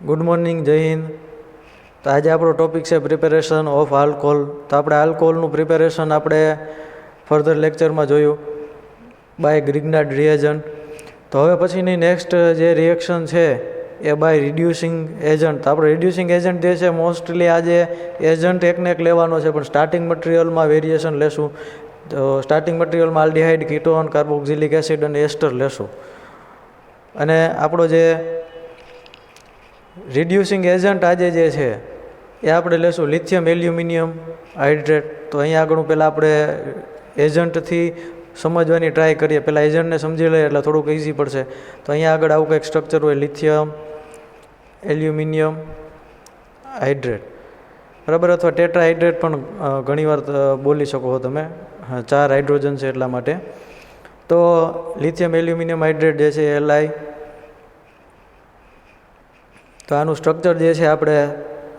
Good morning, જય હિન્દ. તો આજે આપણો ટોપિક છે પ્રિપેરેશન ઓફ આલ્કોહોલ. તો આપણે આલ્કોહોલનું પ્રિપેરેશન આપણે ફર્ધર લેક્ચરમાં જોયું બાય ગ્રિગ્નાર્ડ રિએજન્ટ. તો હવે પછીની નેક્સ્ટ જે રિએક્શન છે એ બાય રિડ્યુસિંગ એજન્ટ. તો આપણે રિડ્યુસિંગ એજન્ટ જે છે મોસ્ટલી આજે એજન્ટ એકને એક લેવાનો છે, પણ સ્ટાર્ટિંગ મટીરિયલમાં વેરિએશન લેશું. તો સ્ટાર્ટિંગ મટીરિયલમાં આલ્ડિહાઇડ, કીટોન, કાર્બોક્સિલિક એસિડ અને એસ્ટર લેશું. અને આપણો જે રિડ્યુસિંગ એજન્ટ આજે જે છે એ આપણે લેશું લિથિયમ એલ્યુમિનિયમ હાઇડ્રેટ. તો અહીંયા આગળ પહેલાં આપણે એજન્ટથી સમજવાની ટ્રાય કરીએ. પહેલાં એજન્ટને સમજી લઈએ એટલે થોડુંક ઇઝી પડશે. તો અહીંયા આગળ આવું કંઈક સ્ટ્રક્ચર હોય, લિથિયમ એલ્યુમિનિયમ હાઇડ્રેટ, બરાબર, અથવા ટેટ્રા હાઇડ્રેટ પણ ઘણીવાર બોલી શકો છો તમે. 4 હાઇડ્રોજન છે એટલા માટે. તો લિથિયમ એલ્યુમિનિયમ હાઇડ્રેટ જે છે Li. તો આનું સ્ટ્રક્ચર જે છે આપણે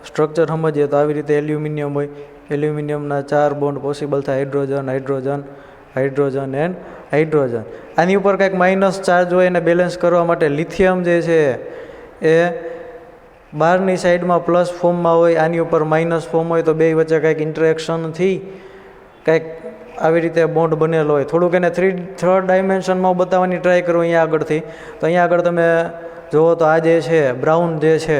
સ્ટ્રક્ચર સમજીએ તો આવી રીતે એલ્યુમિનિયમ હોય. એલ્યુમિનિયમના 4 બોન્ડ પોસિબલ થાય, hydrogen hydrogen hydrogen and hydrogen. આની ઉપર કંઈક માઇનસ ચાર્જ હોય એને બેલેન્સ કરવા માટે લિથિયમ જે છે એ બહારની સાઈડમાં પ્લસ ફોર્મમાં હોય, આની ઉપર માઇનસ ફોર્મ હોય. તો બે વચ્ચે કંઈક ઇન્ટરેક્શનથી કંઈક આવી રીતે બોન્ડ બનેલો હોય. થોડુંક એને થર્ડ ડાયમેન્શનમાં બતાવવાની ટ્રાય કરું અહીંયા આગળથી. તો અહીંયા આગળ તમે જુઓ તો આ જે છે બ્રાઉન જે છે,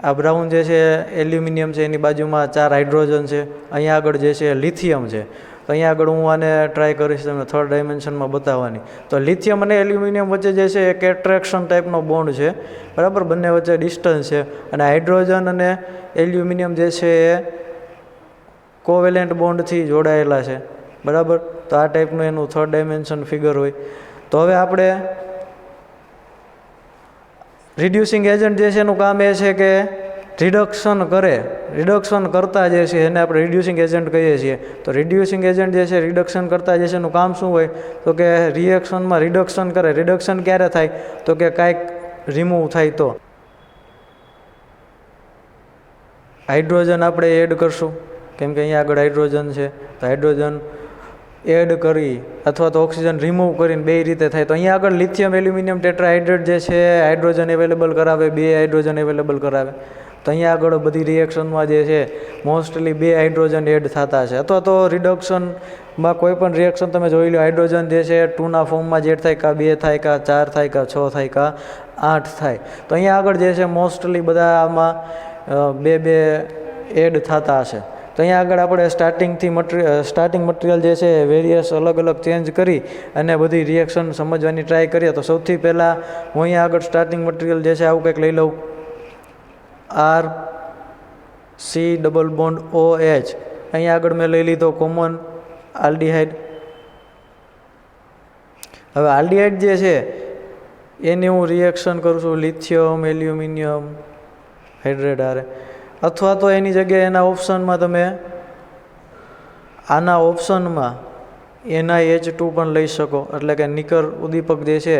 આ બ્રાઉન જે છે એલ્યુમિનિયમ છે, એની બાજુમાં 4 હાઇડ્રોજન છે. અહીંયા આગળ જે છે લિથિયમ છે. તો અહીંયા આગળ હું આને ટ્રાય કરીશ તમને થર્ડ ડાયમેન્શનમાં બતાવવાની. તો લિથિયમ અને એલ્યુમિનિયમ વચ્ચે જે છે એક એટ્રેક્શન ટાઈપનો બોન્ડ છે, બરાબર, બંને વચ્ચે ડિસ્ટન્સ છે. અને હાઇડ્રોજન અને એલ્યુમિનિયમ જે છે એ કોવેલેન્ટ બોન્ડથી જોડાયેલા છે, બરાબર. તો આ ટાઈપનું એનું થર્ડ ડાયમેન્શન ફિગર હોય. તો હવે આપણે રિડ્યુસિંગ એજન્ટ જે છે એનું કામ એ છે કે રિડક્શન કરે. રિડક્શન કરતા જે છે એને આપણે રિડ્યુસિંગ એજન્ટ કહીએ છીએ. તો રિડ્યુસિંગ એજન્ટ જે છે રિડક્શન કરતા જે છે એનું કામ શું હોય? તો કે રિએક્શનમાં રિડક્શન કરે. રિડક્શન ક્યારે થાય? તો કે કાંઈક રિમૂવ થાય. તો હાઇડ્રોજન આપણે એડ કરશું, કેમ કે અહીંયા આગળ હાઇડ્રોજન છે. તો હાઇડ્રોજન એડ કરી અથવા તો ઓક્સિજન રિમૂવ કરીને બે રીતે થાય. તો અહીંયા આગળ લિથિયમ એલ્યુમિનિયમ ટેટ્રાહાઇડ્રેટ જે છે હાઇડ્રોજન અવેલેબલ કરાવે, 2 હાઇડ્રોજન અવેલેબલ કરાવે. તો અહીંયા આગળ બધી રિએક્શનમાં જે છે મોસ્ટલી 2 હાઇડ્રોજન એડ થતા છે. અથવા તો રિડક્શનમાં કોઈ પણ રિએક્શન તમે જોઈ લો, હાઇડ્રોજન જે છે 2ના ફોર્મમાં જ એડ થાય, કાં 2 થાય, કાં 4 થાય, કાં 6 થાય, કાં 8 થાય. તો અહીંયા આગળ જે છે મોસ્ટલી બધા આમાં 2 એડ થતા હશે. તો અહીંયા આગળ આપણે સ્ટાર્ટિંગ મટીરિયલ જે છે વેરિયસ અલગ અલગ ચેન્જ કરી અને બધી રિએક્શન સમજવાની ટ્રાય કરીએ. તો સૌથી પહેલાં હું અહીંયા આગળ સ્ટાર્ટિંગ મટીરિયલ જે છે આવું કંઈક લઈ લઉં, RC ડબલ બોન્ડ OH. અહીંયા આગળ મેં લઈ લીધો કોમન આલ્ડિહાઇડ. હવે આલ્ડિહાઇડ જે છે એની હું રિએક્શન કરું છું લિથિયમ એલ્યુમિનિયમ હાઇડ્રેટ હારે. અથવા તો એની જગ્યાએ એના ઓપ્શનમાં તમે આના ઓપ્શનમાં NiH2 પણ લઈ શકો, એટલે કે નિકલ ઉદ્દીપક જે છે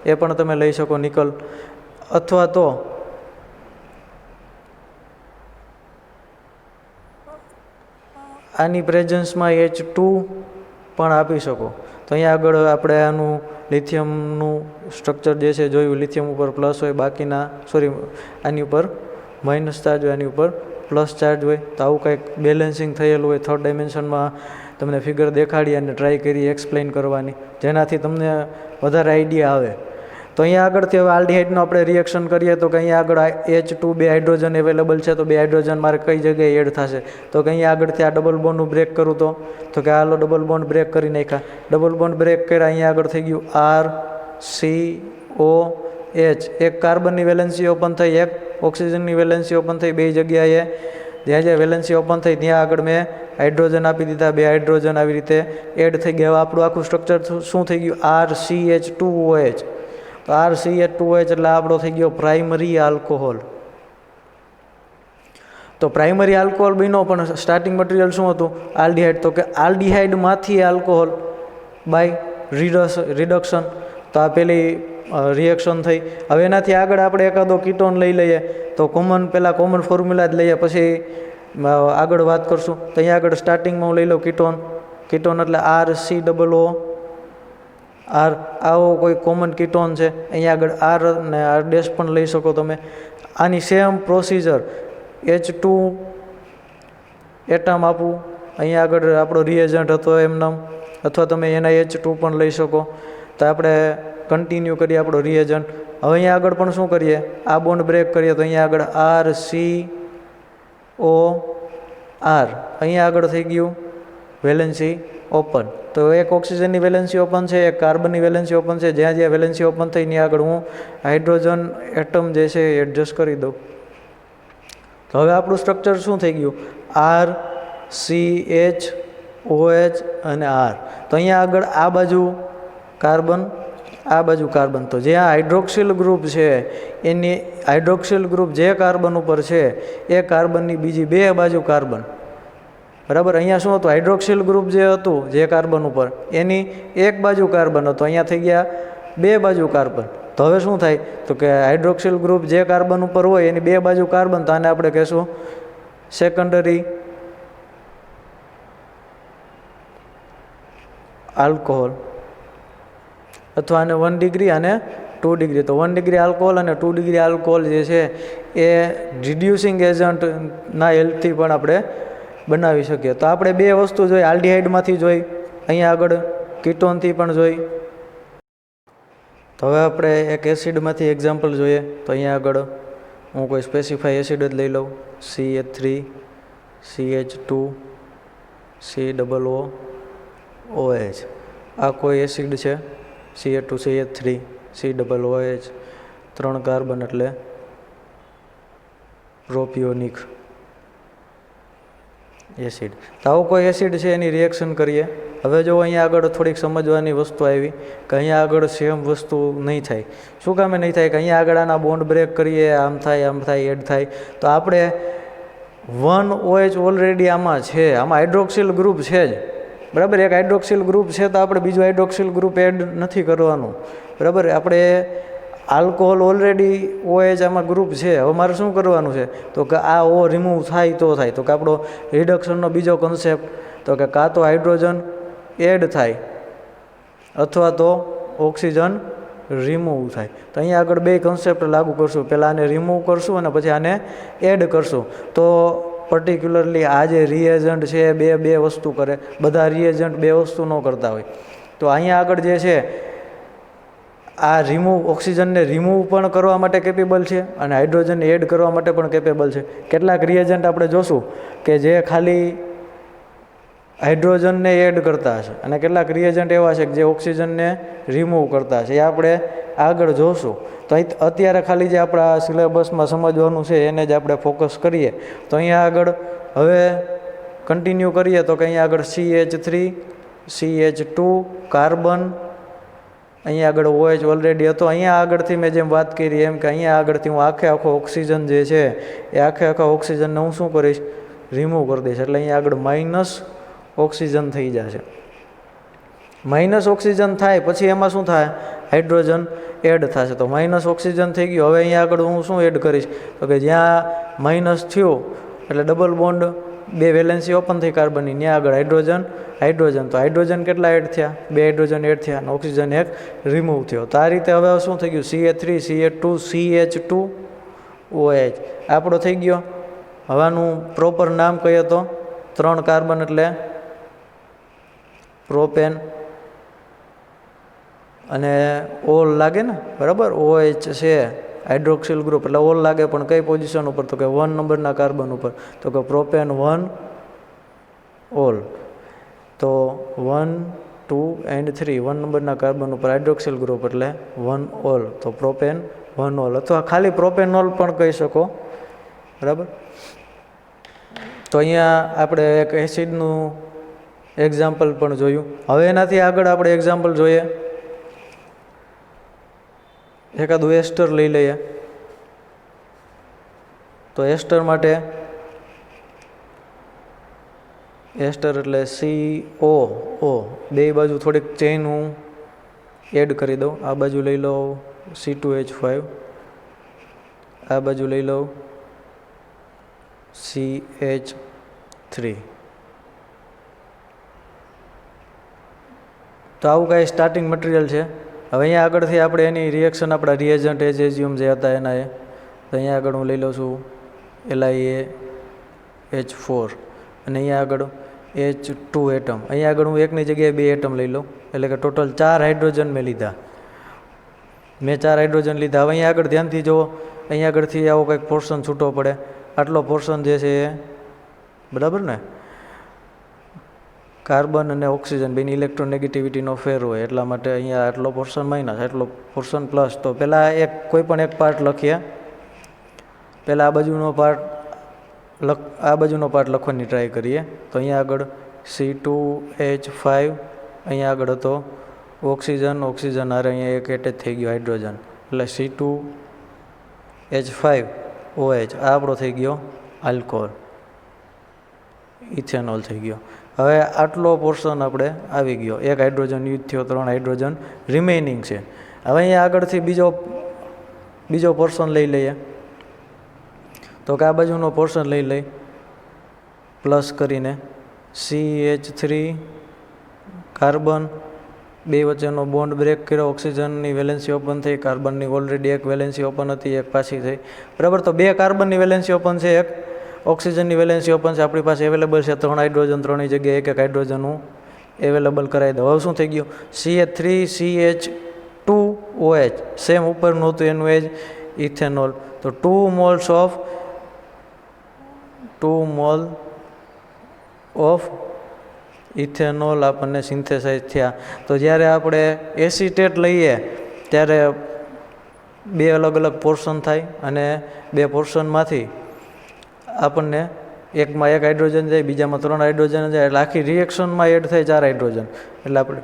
એ પણ તમે લઈ શકો, નિકલ. અથવા તો આની પ્રેઝન્સમાં H2 પણ આપી શકો. તો અહીંયા આગળ આપણે આનું લિથિયમનું સ્ટ્રક્ચર જે છે જોયું. લિથિયમ ઉપર પ્લસ હોય, બાકીના આની ઉપર માઇનસ ચાર્જ હોય, આની ઉપર પ્લસ ચાર્જ હોય. તો આવું કંઈક બેલેન્સિંગ થયેલું હોય. થર્ડ ડાયમેન્શનમાં તમને ફિગર દેખાડી અને ટ્રાય કરી એક્સપ્લેન કરવાની, જેનાથી તમને વધારે આઈડિયા આવે. તો અહીંયા આગળથી હવે આલ્ડિહાઇડનું આપણે રિએક્શન કરીએ તો કે અહીંયા આગળ H2 2 હાઇડ્રોજન અવેલેબલ છે. તો 2 હાઇડ્રોજન મારે કઈ જગ્યાએ એડ થશે? તો કે અહીંયા આગળથી આ ડબલ બોન્ડનું બ્રેક કરું તો કે હાલો ડબલ બોન્ડ બ્રેક કરી નાખ્યા. ડબલ બોન્ડ બ્રેક કર્યા, અહીંયા આગળ થઈ ગયું RCOH. એક કાર્બનની વેલેન્સી ઓપન થઈ, એક ઓક્સિજનની વેલેન્સી ઓપન થઈ. બે જગ્યાએ જ્યાં વેલેન્સી ઓપન થઈ ત્યાં આગળ મેં હાઇડ્રોજન આપી દીધા. 2 હાઇડ્રોજન આવી રીતે એડ થઈ ગયા. આપણું આખું સ્ટ્રક્ચર શું થઈ ગયું? RCH2OH. તો RCH2OH એટલે આપણો થઈ ગયો પ્રાઇમરી આલ્કોહોલ. તો પ્રાઇમરી આલ્કોહોલ બન્યો, પણ સ્ટાર્ટિંગ મટીરિયલ શું હતું? આલ્ડિહાઇડ. તો કે આલ્ડિહાઇડમાંથી આલ્કોહોલ બાય રિડક્શન. તો આ પેલી રિએક્શન થઈ. હવે એનાથી આગળ આપણે એકાદો કીટોન લઈ લઈએ. તો પહેલાં કોમન ફોર્મ્યુલા જ લઈએ, પછી આગળ વાત કરશું. તો અહીંયા આગળ સ્ટાર્ટિંગમાં હું લઈ લઉં કીટોન. કીટોન એટલે RCOO આર આવો કોઈ કોમન કીટોન છે, અહીંયા આગળ આર ને આર ડેશ પણ લઈ શકો તમે. આની સેમ પ્રોસિજર H2 એટમ આપવું, અહીંયા આગળ આપણો રિએજન્ટ હતો એમનામ, અથવા તમે NiH2 પણ લઈ શકો. તો આપણે કન્ટિન્યુ કરીએ આપણો રિએજન્ટ. હવે અહીંયા આગળ પણ શું કરીએ, આ બોન્ડ બ્રેક કરીએ તો અહીંયા આગળ RCO R, અહીંયા આગળ થઈ ગયું વેલેન્સી ઓપન. તો એક ઓક્સિજનની વેલેન્સી ઓપન છે, એક કાર્બનની વેલેન્સી ઓપન છે. જ્યાં જ્યાં વેલેન્સી ઓપન થઈ ત્યાં આગળ હું હાઇડ્રોજન એટમ જે છે એ એડજસ્ટ કરી દઉં. તો હવે આપણું સ્ટ્રક્ચર શું થઈ ગયું, R CH OH અને R. તો અહીંયા આગળ આ બાજુ કાર્બન, આ બાજુ કાર્બન. તો જ્યાં હાઇડ્રોક્સિલ ગ્રુપ છે એની હાઇડ્રોક્સિલ ગ્રુપ જે કાર્બન ઉપર છે એ કાર્બનની બીજી બે બાજુ કાર્બન. બરાબર, અહીંયા શું હતું, હાઇડ્રોક્સિલ ગ્રુપ જે હતું જે કાર્બન ઉપર એની એક બાજુ કાર્બન હતો, અહીંયા થઈ ગયા બે બાજુ કાર્બન. તો હવે શું થાય, તો કે હાઇડ્રોક્સિલ ગ્રુપ જે કાર્બન ઉપર હોય એની બે બાજુ કાર્બન, તો આને આપણે કહેશું સેકન્ડરી આલ્કોહોલ, અથવા આને 1 ડિગ્રી અને 2 ડિગ્રી. તો 1 ડિગ્રી આલ્કોહોલ અને 2 ડિગ્રી આલ્કોહોલ જે છે એ રિડ્યુસિંગ એજન્ટના હેલ્પથી પણ આપણે બનાવી શકીએ. તો આપણે બે વસ્તુ જોઈ, આલ્ડિહાઇડમાંથી જોઈ, અહીંયા આગળ કીટોનથી પણ જોઈ. તો હવે આપણે એક એસિડમાંથી એક્ઝામ્પલ જોઈએ. તો અહીંયા આગળ હું કોઈ સ્પેસિફાઈ એસિડ જ લઈ લઉં, CH3 CH2 COOH. આ કોઈ એસિડ છે, Ca2 CH3 COOH, 3 કાર્બન એટલે પ્રોપિયોનિક એસિડ. તો આવું કોઈ એસિડ છે એની રિએક્શન કરીએ. હવે જો અહીંયા આગળ થોડીક સમજવાની વસ્તુ આવી કે અહીંયા આગળ સેમ વસ્તુ નહીં થાય. શું કામે નહીં થાય, કે અહીંયા આગળ આના બોન્ડ બ્રેક કરીએ, આમ થાય એડ થાય. તો આપણે 1OH ઓલરેડી આમાં છે, આમાં હાઇડ્રોક્સિલ ગ્રુપ છે જ. બરાબર, એક હાઇડ્રોક્સિલ ગ્રુપ છે તો આપણે બીજું હાઇડ્રોક્સિલ ગ્રુપ એડ નથી કરવાનું. બરાબર, આપણે આલ્કોહોલ ઓલરેડી OH આમાં ગ્રુપ છે. હવે મારે શું કરવાનું છે, તો કે આ O રિમૂવ થાય તો થાય. તો કે આપણો રિડક્શનનો બીજો કન્સેપ્ટ, તો કે કાં તો હાઇડ્રોજન એડ થાય અથવા તો ઓક્સિજન રિમૂવ થાય. તો અહીંયા આગળ બે કન્સેપ્ટ લાગુ કરશું. પહેલાં આને રિમૂવ કરશું અને પછી આને એડ કરશું. તો પર્ટિક્યુલરલી આ જે રિએજન્ટ છે એ બે વસ્તુ કરે. બધા રિએજન્ટ બે વસ્તુ ન કરતા હોય. તો અહીંયા આગળ જે છે આ રિમૂવ, ઓક્સિજનને રિમૂવ પણ કરવા માટે કેપેબલ છે અને હાઇડ્રોજનને એડ કરવા માટે પણ કેપેબલ છે. કેટલાક રિએજન્ટ આપણે જોશું કે જે ખાલી હાઇડ્રોજનને એડ કરતા હશે અને કેટલાક રિએજન્ટ એવા છે કે જે ઓક્સિજનને રિમૂવ કરતા હશે. એ આપણે આગળ જોશું. તો અત્યારે ખાલી જે આપણા સિલેબસમાં સમજવાનું છે એને જ આપણે ફોકસ કરીએ. તો અહીંયા આગળ હવે કન્ટિન્યુ કરીએ તો કે અહીંયા આગળ CH3 CH2 કાર્બન, અહીંયા આગળ OH ઓલરેડી હતો. અહીંયા આગળથી મેં જેમ વાત કરી એમ કે અહીંયા આગળથી હું આખો ઓક્સિજન જે છે એ આખા ઓક્સિજનને હું શું કરીશ, રિમૂવ કરી દઈશ. એટલે અહીંયા આગળ માઇનસ ઓક્સિજન થઈ જશે. માઇનસ ઓક્સિજન થાય પછી એમાં શું થાય, હાઇડ્રોજન એડ થશે. તો માઇનસ ઓક્સિજન થઈ ગયું. હવે અહીંયા આગળ હું શું એડ કરીશ, તો કે જ્યાં માઇનસ થયું એટલે ડબલ બોન્ડ, બે વેલેન્સી ઓપન થઈ કાર્બનની, ત્યાં આગળ હાઇડ્રોજન. તો હાઇડ્રોજન કેટલા એડ થયા, બે હાઇડ્રોજન એડ થયા અને ઓક્સિજન એક રિમૂવ થયો. તો આ રીતે હવે શું થઈ ગયું, CH3 CH2 CH2OH આપણો થઈ ગયો. હવે આનું પ્રોપર નામ કહીએ તો 3 કાર્બન એટલે પ્રોપેન અને ઓલ લાગે ને. બરાબર, OH છે હાઇડ્રોક્સિલ ગ્રુપ એટલે ઓલ લાગે, પણ કઈ પોઝિશન ઉપર, તો કે 1 નંબરના કાર્બન ઉપર. તો કે પ્રોપેન 1 ઓલ. તો 1 2 and 3 1 નંબરના કાર્બન ઉપર હાઇડ્રોક્સિલ ગ્રુપ એટલે 1 ઓલ. તો પ્રોપેન 1 ઓલ અથવા ખાલી પ્રોપેનોલ પણ કહી શકો. બરાબર, તો અહીંયા આપણે એક એસિડનું એક્ઝામ્પલ પણ જોયું. હવે એનાથી આગળ આપણે એક્ઝામ્પલ જોઈએ. એકાદું એસ્ટર લઈ લઈએ. તો એસ્ટર માટે એસ્ટર એટલે COO, બે બાજુ થોડીક ચેઇન હું એડ કરી દઉં. આ બાજુ લઈ લઉં C2H5, આ બાજુ લઈ લઉં CH3. તો આવું કાંઈ સ્ટાર્ટિંગ મટીરિયલ છે. હવે અહીંયા આગળથી આપણે એની રિએક્શન આપણા રિએજન્ટ એઝિયમ જે હતા એના એ, તો અહીંયા આગળ હું લઈ લઉં છું LiAH4 અને અહીંયા આગળ H2 એટમ. અહીંયા આગળ હું એકની જગ્યાએ 2 એટમ લઈ લઉં, એટલે કે ટોટલ 4 હાઇડ્રોજન મેં લીધા. મેં 4 હાઇડ્રોજન લીધા. હવે અહીંયા આગળ ધ્યાનથી જુઓ, અહીંયા આગળથી આવો કંઈક પોર્શન છૂટો પડે. આટલો પોર્શન જે છે એ બરાબર ને, કાર્બન અને ઓક્સિજન બેની ઇલેક્ટ્રોનેગેટિવિટીનો ફેર હોય, એટલા માટે અહીંયા આટલો પોર્શન માઇનસ, આટલો પોર્શન પ્લસ. તો પહેલાં કોઈ પણ એક પાર્ટ લખીએ. પહેલાં આ બાજુનો પાર્ટ લખવાની ટ્રાય કરીએ. તો અહીંયા આગળ C2H5, અહીંયા આગળ હતો ઓક્સિજન, ઓક્સિજન હારે અહીંયા એક એટેચ થઈ ગયો હાઇડ્રોજન, એટલે C2H5OH આ આપણો થઈ ગયો આલ્કોહોલ, ઇથેનોલ થઈ ગયો. હવે આટલો પોર્શન આપણે આવી ગયો, એક હાઇડ્રોજન યુઝ થયો, 3 હાઇડ્રોજન રિમેઇનિંગ છે. હવે અહીંયા આગળથી બીજો પોર્શન લઈ લઈએ. તો કે આ બાજુનો પોર્શન લઈ લઈ પ્લસ કરીને CH3 કાર્બન, 2 વચ્ચેનો બોન્ડ બ્રેક કર્યો, ઓક્સિજનની વેલેન્સી ઓપન થઈ, કાર્બનની ઓલરેડી એક વેલેન્સી ઓપન હતી, એક પાછી થઈ, બરાબર. તો 2 કાર્બનની વેલેન્સી ઓપન છે, એક ઓક્સિજનની વેલેન્સી ઓપન છે, આપણી પાસે અવેલેબલ છે 3 હાઇડ્રોજન, 3ની જગ્યાએ એક હાઇડ્રોજન હું અવેલેબલ કરાવી દઉં. હવે શું થઈ ગયું, CH3CH2OH, સેમ ઉપરનું હતું એનું એજ ઇથેનોલ. તો 2 મોલ્સ ઓફ ઇથેનોલ આપણને સિન્થેસાઇઝ થયા. તો જ્યારે આપણે એસિટેટ લઈએ ત્યારે 2 અલગ અલગ પોર્શન થાય, અને 2 પોર્શનમાંથી આપણને એકમાં 1 હાઇડ્રોજન જાય, બીજામાં 3 હાઇડ્રોજન જાય, એટલે આખી રિએક્શનમાં એડ થાય 4 હાઇડ્રોજન. એટલે આપણે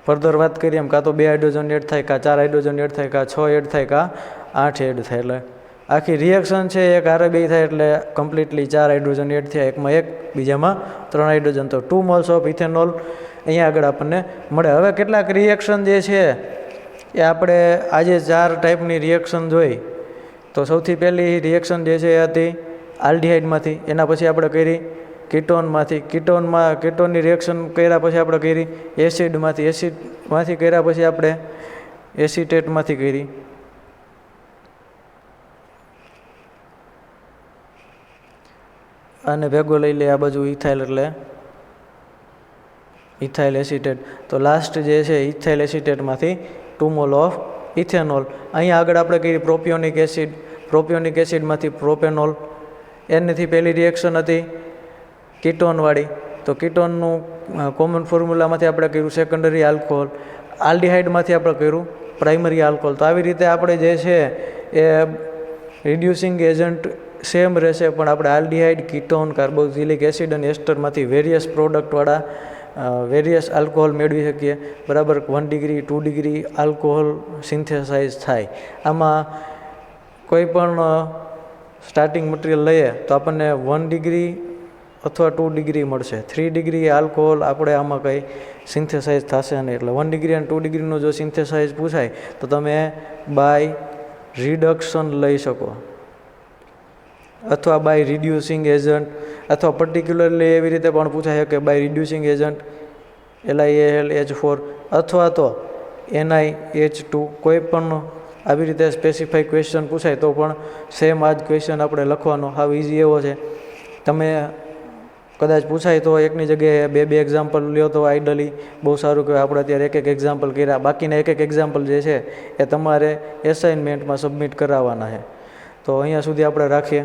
ફર્ધર વાત કરીએ એમ, કાં તો 2 હાઇડ્રોજન એડ થાય, કાં 4 હાઇડ્રોજન એડ થાય, કાં 6 એડ થાય, કાં 8 એડ થાય. એટલે આખી રિએક્શન છે એક હારે 2 થાય, એટલે કમ્પ્લીટલી 4 હાઇડ્રોજન એડ થયા, એકમાં 1, બીજામાં 3 હાઇડ્રોજન. તો 2 મોલ્સ ઓફ ઇથેનોલ અહીંયા આગળ આપણને મળે. હવે કેટલાક રિએક્શન જે છે એ આપણે આજે 4 ટાઈપની રિએક્શન જોઈ. તો સૌથી પહેલી રિએક્શન જે છે એ હતી આલ્ડિહાઇડમાંથી, એના પછી આપણે કરી કીટોનમાંથી, કીટોનની રિએક્શન કર્યા પછી આપણે કરી એસિડમાંથી કર્યા પછી આપણે એસિટેટમાંથી કરી, અને ભેગો લઈ લે આ બાજુ ઇથાઇલ, એટલે ઇથાઇલ એસિટેટ. તો લાસ્ટ જે છે ઇથાઇલ એસિટેટમાંથી 2 મોલ ઓફ ઇથેનોલ. અહીંયા આગળ આપણે કરી પ્રોપિયોનિક એસિડમાંથી પ્રોપેનોલ. એનાથી પહેલી રિએક્શન હતી કીટોનવાળી. તો કીટોનનું કોમન ફોર્મ્યુલામાંથી આપણે કર્યું સેકન્ડરી આલ્કોહોલ. આલ્ડિહાઇડમાંથી આપણે કર્યું પ્રાઇમરી આલ્કોહોલ. તો આવી રીતે આપણે જે છે એ રિડ્યુસિંગ એજન્ટ સેમ રહેશે, પણ આપણે આલ્ડિહાઇડ, કીટોન, કાર્બોક્સિલિક એસિડ અને એસ્ટરમાંથી વેરિયસ પ્રોડક્ટવાળા વેરિયસ આલ્કોહોલ મેળવી શકીએ, બરાબર. 1 ડિગ્રી 2 ડિગ્રી આલ્કોહોલ સિન્થેસાઇઝ થાય. આમાં કોઈ પણ સ્ટાર્ટિંગ મટીરિયલ લઈએ તો આપણને 1 ડિગ્રી અથવા 2 ડિગ્રી મળશે. 3 ડિગ્રી આલ્કોહોલ આપણે આમાં કંઈ સિન્થેસાઇઝ થશે નહીં. એટલે 1 ડિગ્રી અને 2 ડિગ્રીનું જો સિન્થેસાઇઝ પૂછાય તો તમે બાય રિડક્શન લઈ શકો, અથવા બાય રિડ્યુસિંગ એજન્ટ, અથવા પર્ટિક્યુલરલી એવી રીતે પણ પૂછાય કે બાય રિડ્યુસિંગ એજન્ટ LiAlH4 અથવા તો NiH2. કોઈ પણ આવી રીતે સ્પેસિફાઈ ક્વેશ્ચન પૂછાય તો પણ સેમ આ જ ક્વેશ્ચન આપણે લખવાનો. હાવ ઇઝી એવો છે. તમે કદાચ પૂછાય તો એકની જગ્યાએ 2 એક્ઝામ્પલ લ્યો તો આઈડલી બહુ સારું કહેવાય. આપણે અત્યારે એક એક્ઝામ્પલ કર્યા, બાકીના એક એક્ઝામ્પલ જે છે એ તમારે એસાઇનમેન્ટમાં સબમિટ કરાવવાના છે. તો અહીંયા સુધી આપણે રાખીએ.